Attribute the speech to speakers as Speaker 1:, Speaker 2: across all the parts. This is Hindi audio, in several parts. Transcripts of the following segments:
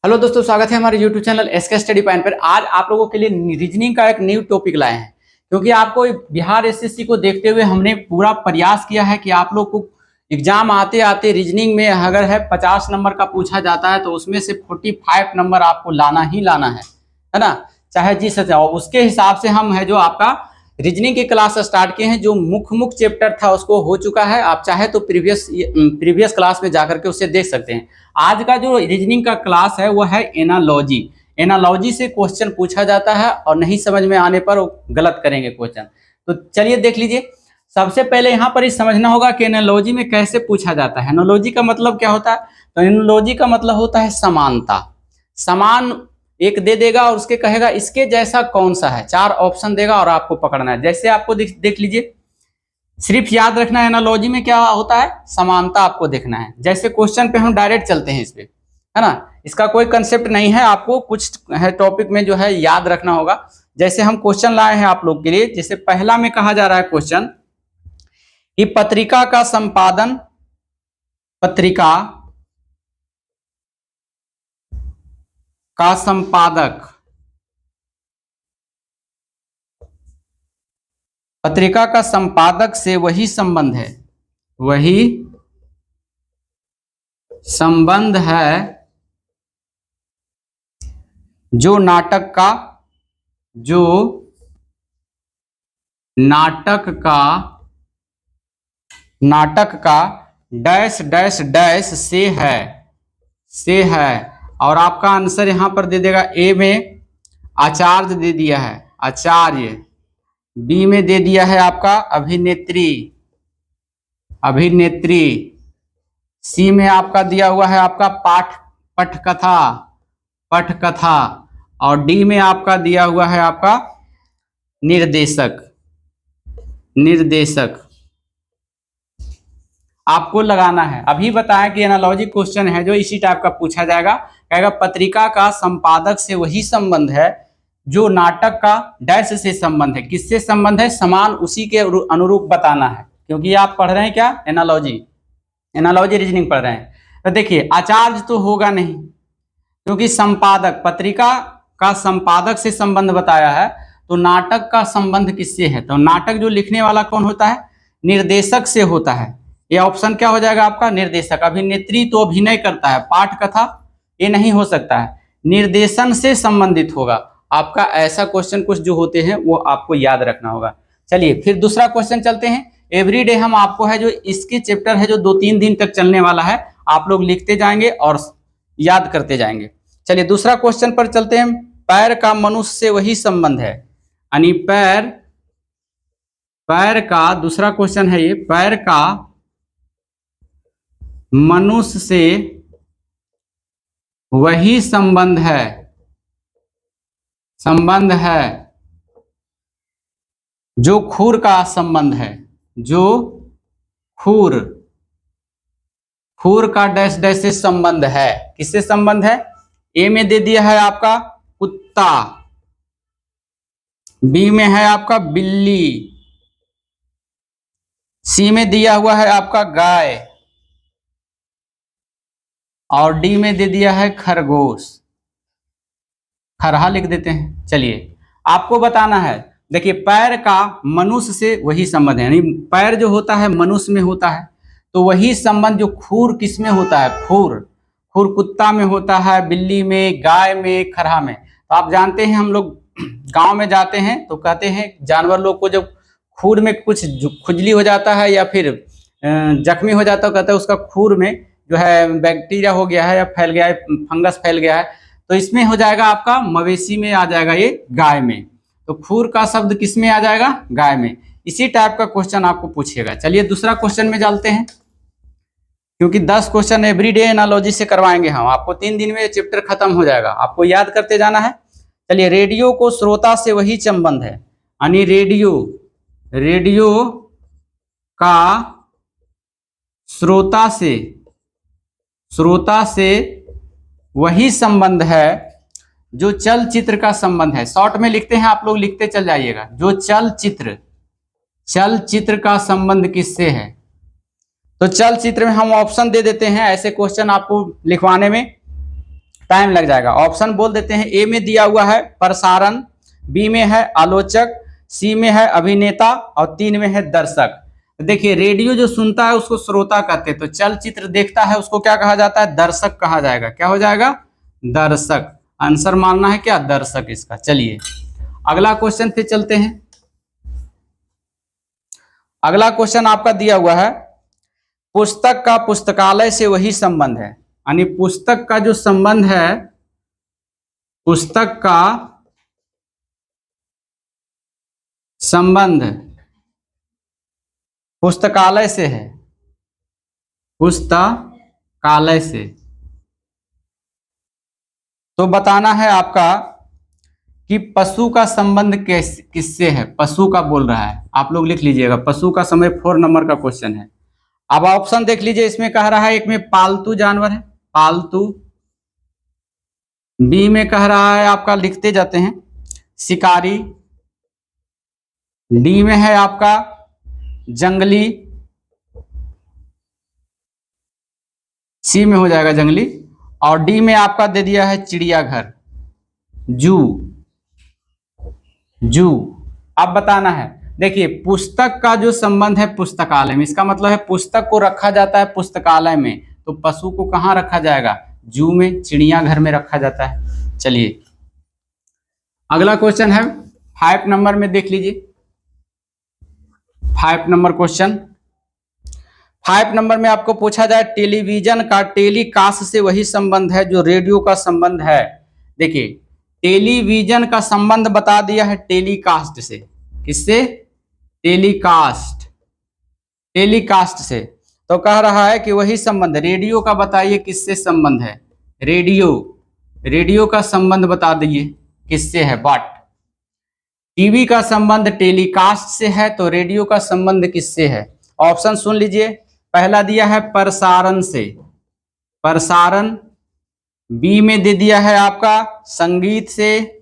Speaker 1: हेलो दोस्तों, स्वागत है हमारे YouTube channel SK study point पर। आज आप लोगों के लिए रीजनिंग का एक न्यू टॉपिक लाए हैं, क्योंकि आपको बिहार एसएससी को देखते हुए हमने पूरा प्रयास किया है कि आप लोग को एग्जाम आते आते रीजनिंग में अगर है 50 नंबर का पूछा जाता है तो उसमें से 45 नंबर आपको लाना ही लाना है ना, चाहे जिस से हो। उसके हिसाब से हम है जो आपका रीजनिंग की क्लास स्टार्ट किए हैं। जो मुख्य चैप्टर था उसको हो चुका है, आप चाहे तो प्रीवियस क्लास में जाकर के उससे देख सकते हैं। आज का जो रीजनिंग का क्लास है वो है एनालॉजी। एनालॉजी से क्वेश्चन पूछा जाता है और नहीं समझ में आने पर वो गलत करेंगे क्वेश्चन। तो चलिए देख लीजिए। सबसे पहले यहाँ पर ही समझना होगा कि एनालॉजी में कैसे पूछा जाता है। एनालॉजी का मतलब क्या होता है? तो एनालॉजी का मतलब होता है समानता। समान एक दे देगा और उसके कहेगा इसके जैसा कौन सा है, 4 ऑप्शन देगा और आपको पकड़ना है। जैसे आपको देख लीजिए, सिर्फ याद रखना है एनालॉजी में क्या होता है, समानता आपको देखना है। जैसे क्वेश्चन पे हम डायरेक्ट चलते हैं इस पे, है ना, इसका कोई कंसेप्ट नहीं है, आपको कुछ है टॉपिक में जो है याद रखना होगा। जैसे हम क्वेश्चन लाए हैं आप लोग के लिए। जैसे पहला में कहा जा रहा है क्वेश्चन कि पत्रिका का संपादन, पत्रिका का संपादक, पत्रिका का संपादक से वही संबंध है, वही संबंध है जो नाटक का डैश डैश डैश से है। और आपका आंसर यहां पर दे देगा। ए में आचार्य दे दिया है, आचार्य। बी में दे दिया है आपका अभिनेत्री। सी में आपका दिया हुआ है आपका पटकथा। और डी में आपका दिया हुआ है आपका निर्देशक। आपको लगाना है। अभी बताया कि एनालॉजी क्वेश्चन है जो इसी टाइप का पूछा जाएगा। कहेगा पत्रिका का संपादक से वही संबंध है जो नाटक का डैश से संबंध है। किससे संबंध है? समान, उसी के अनुरूप बताना है। क्योंकि आप पढ़ रहे हैं क्या, एनालॉजी रीजनिंग पढ़ रहे हैं। तो देखिए, आचार्य तो होगा नहीं, क्योंकि संपादक, पत्रिका का संपादक से संबंध बताया है। तो नाटक का संबंध किससे है? तो नाटक जो लिखने वाला कौन होता है? निर्देशक से होता है। ये ऑप्शन क्या हो जाएगा आपका? निर्देशक। अभिनेत्री तो अभिनय करता है, पाठकथा ये नहीं हो सकता है, निर्देशन से संबंधित होगा आपका। ऐसा क्वेश्चन कुछ जो होते हैं वो आपको याद रखना होगा। चलिए फिर दूसरा क्वेश्चन चलते हैं। एवरीडे हम आपको है जो इसके चैप्टर है जो 2-3 दिन तक चलने वाला है, आप लोग लिखते जाएंगे और याद करते जाएंगे। चलिए दूसरा क्वेश्चन पर चलते हैं। पैर का मनुष्य से वही संबंध है, यानी पैर का, दूसरा क्वेश्चन है ये, पैर का मनुष्य से वही संबंध है जो खुर का संबंध है, जो खुर का डैश डैश से संबंध है। किससे संबंध है? ए में दे दिया है आपका कुत्ता, बी में है आपका बिल्ली, सी में दिया हुआ है आपका गाय, और डी में दे दिया है खरगोश। खरहा लिख देते हैं। चलिए आपको बताना है। देखिए, पैर का मनुष्य से वही संबंध है, यानी पैर जो होता है मनुष्य में होता है, तो वही संबंध जो खुर किस में होता है? खुर कुत्ता में होता है, बिल्ली में, गाय में, खरहा में। तो आप जानते हैं, हम लोग गांव में जाते हैं तो कहते हैं जानवर लोग को जब खुर में कुछ खुजली हो जाता है या फिर जख्मी हो जाता है, कहते हैं उसका खुर में जो है बैक्टीरिया हो गया है या फैल गया है, फंगस फैल गया है। तो इसमें हो जाएगा आपका मवेशी में आ जाएगा, ये गाय में। तो खुर का शब्द किस में आ जाएगा? गाय में। इसी टाइप का क्वेश्चन आपको पूछेगा। चलिए दूसरा क्वेश्चन में चलते हैं, क्योंकि 10 क्वेश्चन एवरीडे एनालॉजी से करवाएंगे हम आपको। 3 दिन में चैप्टर खत्म हो जाएगा, आपको याद करते जाना है। चलिए, रेडियो को श्रोता से वही संबंध है, यानी रेडियो का श्रोता से वही संबंध है जो चलचित्र का संबंध है। शॉर्ट में लिखते हैं, आप लोग लिखते चल जाइएगा। जो चलचित्र का संबंध किससे है? तो चलचित्र में हम ऑप्शन दे देते हैं ऐसे क्वेश्चन आपको लिखवाने में। टाइम लग जाएगा। ऑप्शन बोल देते हैं, ए में दिया हुआ है प्रसारण, बी में है आलोचक, सी में है अभिनेता और 3 में है दर्शक। देखिए रेडियो जो सुनता है उसको श्रोता कहते हैं, तो चलचित्र देखता है उसको क्या कहा जाता है, दर्शक कहा जाएगा। क्या हो जाएगा, दर्शक। आंसर मानना है क्या, दर्शक इसका। चलिए अगला क्वेश्चन पे चलते हैं। अगला क्वेश्चन आपका दिया हुआ है, पुस्तक का पुस्तकालय से वही संबंध है, यानी पुस्तक का जो संबंध है, पुस्तक का संबंध पुस्तकालय से है, पुस्तकालय से। तो बताना है आपका कि पशु का संबंध किससे है, पशु का बोल रहा है। आप लोग लिख लीजिएगा, पशु का समय 4 नंबर का क्वेश्चन है। अब ऑप्शन देख लीजिए, इसमें कह रहा है एक में पालतू जानवर है, पालतू, बी में कह रहा है आपका, लिखते जाते हैं, शिकारी, डी में है आपका जंगली, सी में हो जाएगा जंगली, और डी में आपका दे दिया है चिड़ियाघर, जू, जू। अब बताना है, देखिए पुस्तक का जो संबंध है पुस्तकालय में, इसका मतलब है पुस्तक को रखा जाता है पुस्तकालय में, तो पशु को कहाँ रखा जाएगा, जू में, चिड़ियाघर में रखा जाता है। चलिए अगला क्वेश्चन है 5 नंबर में, देख लीजिए 5 नंबर क्वेश्चन। 5 नंबर में आपको पूछा जाए, टेलीविजन का टेलीकास्ट से वही संबंध है जो रेडियो का संबंध है। देखिए टेलीविजन का संबंध बता दिया है टेलीकास्ट से, किससे, टेलीकास्ट, टेलीकास्ट से। तो कह रहा है कि वही संबंध, रेडियो का बताइए किससे संबंध है, रेडियो, रेडियो का संबंध बता दीजिए किससे है। बट टीवी का संबंध टेलीकास्ट से है, तो रेडियो का संबंध किससे है। ऑप्शन सुन लीजिए, पहला दिया है प्रसारण से, प्रसारण, बी में दे दिया है आपका संगीत से,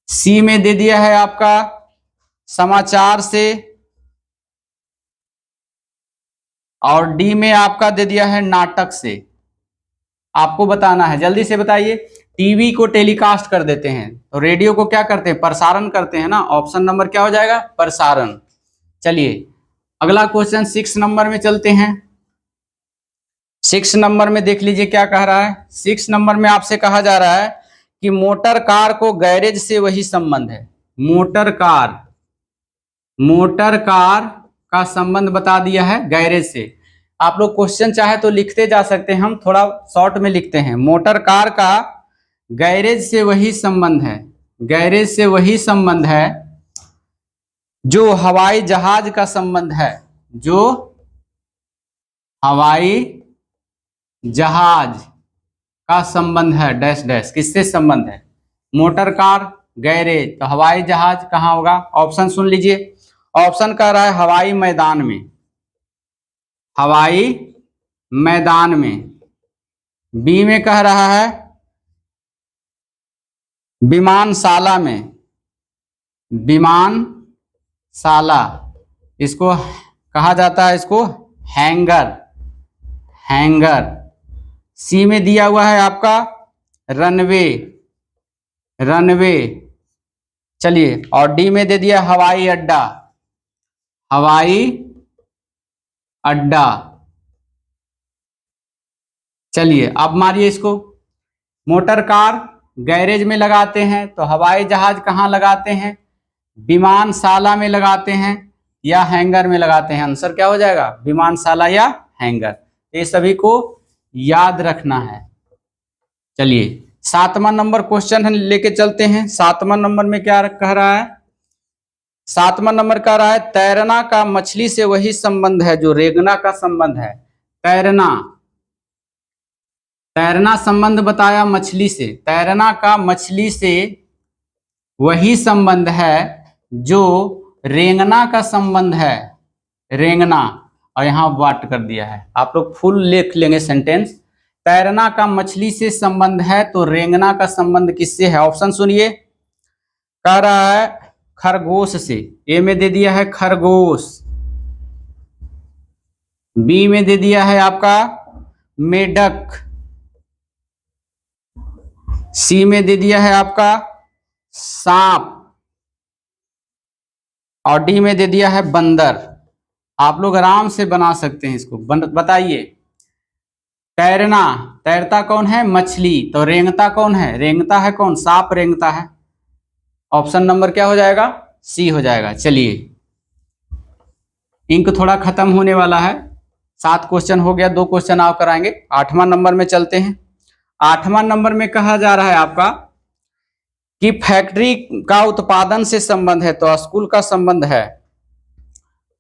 Speaker 1: सी में दे दिया है आपका समाचार से, और डी में आपका दे दिया है नाटक से। आपको बताना है, जल्दी से बताइए। टीवी को टेलीकास्ट कर देते हैं, तो रेडियो को क्या करते हैं, प्रसारण करते हैं ना। ऑप्शन नंबर क्या हो जाएगा, प्रसारण। चलिए अगला क्वेश्चन 6 नंबर में चलते हैं। 6 नंबर में देख लीजिए क्या कह रहा है। 6 नंबर में आपसे कहा जा रहा है कि मोटर कार को गैरेज से वही संबंध है, मोटर कार, मोटर कार का संबंध बता दिया है गैरेज से। आप लोग क्वेश्चन चाहे तो लिखते जा सकते हैं, हम थोड़ा शॉर्ट में लिखते हैं। मोटर कार का गैरेज से वही संबंध है, गैरेज से वही संबंध है जो हवाई जहाज का संबंध है, जो हवाई जहाज का संबंध है, डैश डैश, किससे संबंध है, मोटर कार, गैरेज, तो हवाई जहाज कहाँ होगा। ऑप्शन सुन लीजिए, ऑप्शन कह रहा है हवाई मैदान में, हवाई मैदान में, बी में कह रहा है विमानशाला में, विमानशाला, इसको कहा जाता है, इसको हैंगर, हैंगर। सी में दिया हुआ है आपका रनवे, रनवे। चलिए और डी में दे दिया हवाई अड्डा, हवाई अड्डा। चलिए अब मारिए इसको, मोटर कार गैरेज में लगाते हैं, तो हवाई जहाज कहाँ लगाते हैं, विमानशाला में लगाते हैं या हैंगर में लगाते हैं। आंसर क्या हो जाएगा, विमानशाला या हैंगर। ये सभी को याद रखना है। चलिए 7वां नंबर क्वेश्चन लेके चलते हैं। 7वां नंबर में क्या कह रहा है, 7वां नंबर कह रहा है तैरना का मछली से वही संबंध है जो रेंगना का संबंध है। तैरना, तैरना संबंध बताया मछली से, तैरना का मछली से वही संबंध है जो रेंगना का संबंध है, रेंगना। और यहां वाट कर दिया है, आप लोग फुल लिख लेंगे सेंटेंस। तैरना का मछली से संबंध है, तो रेंगना का संबंध किससे है। ऑप्शन सुनिए, कह रहा है खरगोश से, ए में दे दिया है खरगोश, बी में दे दिया है आपका मेढक, सी में दे दिया है आपका सांप और डी में दे दिया है बंदर। आप लोग आराम से बना सकते हैं इसको। बताइए, तैरना, तैरता कौन है? मछली। तो रेंगता कौन है? रेंगता है कौन? सांप रेंगता है। ऑप्शन नंबर क्या हो जाएगा? सी हो जाएगा। चलिए, इंक थोड़ा खत्म होने वाला है। 7 क्वेश्चन हो गया, 2 क्वेश्चन आप कराएंगे। 8वां नंबर में चलते हैं। 8वां नंबर में कहा जा रहा है आपका कि फैक्ट्री का उत्पादन से संबंध है, तो स्कूल का संबंध है।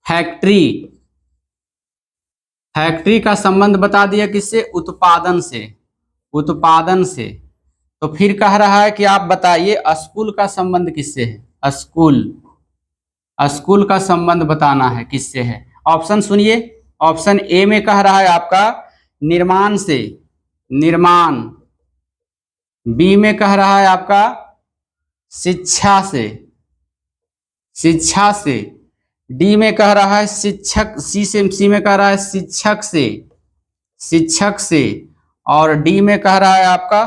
Speaker 1: फैक्ट्री, फैक्ट्री का संबंध बता दिया किससे? उत्पादन से। उत्पादन से। तो फिर कह रहा है कि आप बताइए स्कूल का संबंध किससे है? स्कूल, स्कूल का संबंध बताना है किससे है। ऑप्शन सुनिए। ऑप्शन ए में कह रहा है आपका निर्माण से, निर्माण। बी में कह रहा है आपका शिक्षा से, शिक्षा से। डी में कह रहा है शिक्षक, सी में कह रहा है शिक्षक से, शिक्षक से। और डी में कह रहा है आपका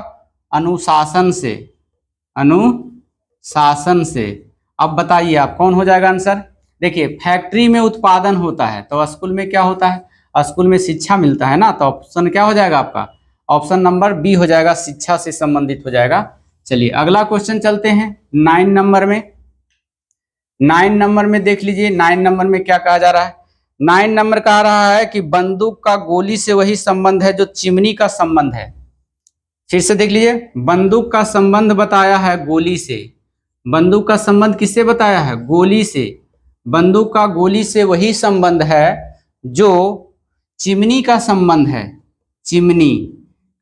Speaker 1: अनुशासन से, अनुशासन से। अब बताइए आप कौन हो जाएगा आंसर? देखिए, फैक्ट्री में उत्पादन होता है तो स्कूल में क्या होता है? स्कूल में शिक्षा मिलता है ना। तो ऑप्शन क्या हो जाएगा आपका? ऑप्शन नंबर बी हो जाएगा, शिक्षा से संबंधित हो जाएगा। चलिए अगला क्वेश्चन चलते हैं 9 नंबर में। 9 नंबर में देख लीजिए, 9 नंबर में क्या कहा जा रहा है? 9 नंबर कह रहा है कि बंदूक का गोली से वही संबंध है जो चिमनी का संबंध है। फिर से देख लीजिए, बंदूक का संबंध बताया है गोली से। बंदूक का संबंध किससे बताया है? गोली से। बंदूक का गोली से वही संबंध है जो चिमनी का संबंध है। चिमनी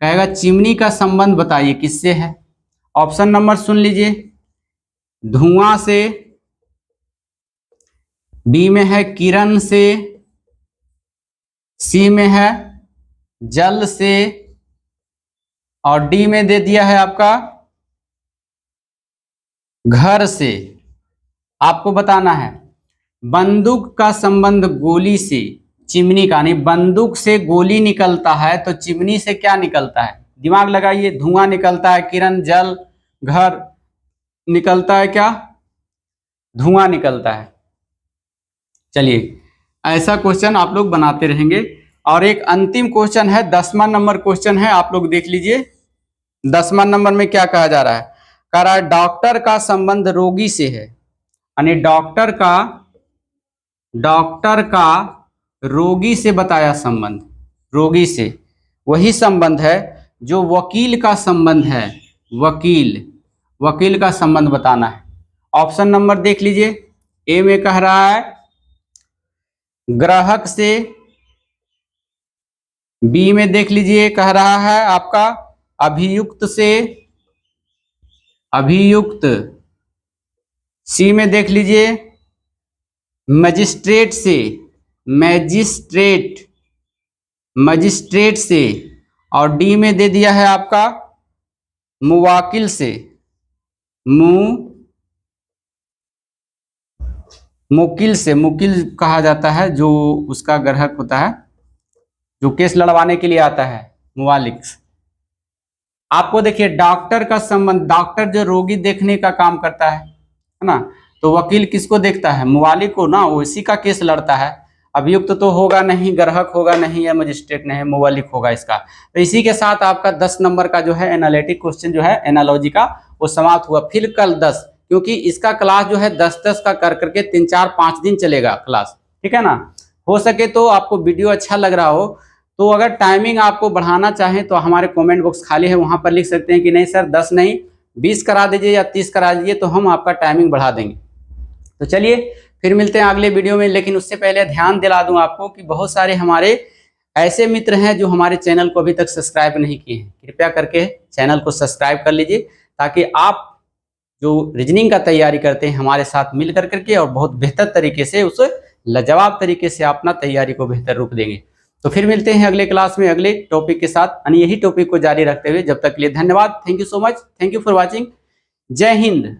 Speaker 1: कहेगा, चिमनी का संबंध बताइए किससे है। ऑप्शन नंबर सुन लीजिए, धुआं से। बी में है किरण से। सी में है जल से। और डी में दे दिया है आपका घर से। आपको बताना है बंदूक का संबंध गोली से, चिमनी का नहीं। बंदूक से गोली निकलता है तो चिमनी से क्या निकलता है? दिमाग लगाइए। धुआं निकलता है, किरण, जल, घर निकलता है क्या? धुआं निकलता है। चलिए ऐसा क्वेश्चन आप लोग बनाते रहेंगे। और एक अंतिम क्वेश्चन है, 10वां नंबर क्वेश्चन है, आप लोग देख लीजिए। 10वां नंबर में क्या कहा जा रहा है? कह रहा है डॉक्टर का संबंध रोगी से है, यानी डॉक्टर का रोगी से बताया संबंध। रोगी से वही संबंध है जो वकील का संबंध है। वकील का संबंध बताना है। ऑप्शन नंबर देख लीजिए। ए में कह रहा है ग्राहक से। बी में देख लीजिए कह रहा है आपका अभियुक्त से, अभियुक्त। सी में देख लीजिए मजिस्ट्रेट से, मजिस्ट्रेट से। और डी में दे दिया है आपका मुवाकिल से, मुकिल से। मुकिल कहा जाता है जो उसका ग्राहक होता है, जो केस लड़वाने के लिए आता है, मुवालिक। आपको देखिए डॉक्टर का संबंध, डॉक्टर जो रोगी देखने का काम करता है ना, तो वकील किसको देखता है? मुवालिक को ना, वो इसी का केस लड़ता है। अभियुक्त तो होगा नहीं, ग्राहक होगा नहीं, या मजिस्ट्रेट नहीं, मुवालिक होगा इसका। तो इसी के साथ आपका 10 नंबर का जो है एनालिटिक क्वेश्चन जो है एनालॉजी का, वो समाप्त हुआ। फिर कल 10, क्योंकि इसका क्लास जो है 10-10 का कर करके 3-4-5 दिन चलेगा क्लास, ठीक है ना। हो सके तो आपको वीडियो अच्छा लग रहा हो तो अगर टाइमिंग आपको बढ़ाना चाहें तो हमारे कमेंट बॉक्स खाली है, वहां पर लिख सकते हैं कि नहीं सर 10 नहीं 20 करा दीजिए या 30 करा दीजिए, तो हम आपका टाइमिंग बढ़ा देंगे। तो चलिए फिर मिलते हैं अगले वीडियो में। लेकिन उससे पहले ध्यान दिला दूं आपको कि बहुत सारे हमारे ऐसे मित्र हैं जो हमारे चैनल को अभी तक सब्सक्राइब नहीं किए हैं। कृपया करके चैनल को सब्सक्राइब कर लीजिए, ताकि आप जो रीजनिंग का तैयारी करते हैं हमारे साथ मिल कर करके और बहुत बेहतर तरीके से, उस लाजवाब तरीके से अपना तैयारी को बेहतर रूप देंगे। तो फिर मिलते हैं अगले क्लास में अगले टॉपिक के साथ, यानी यही टॉपिक को जारी रखते हुए। जब तक के लिए धन्यवाद। Thank you so much. Thank you for watching. जय हिंद।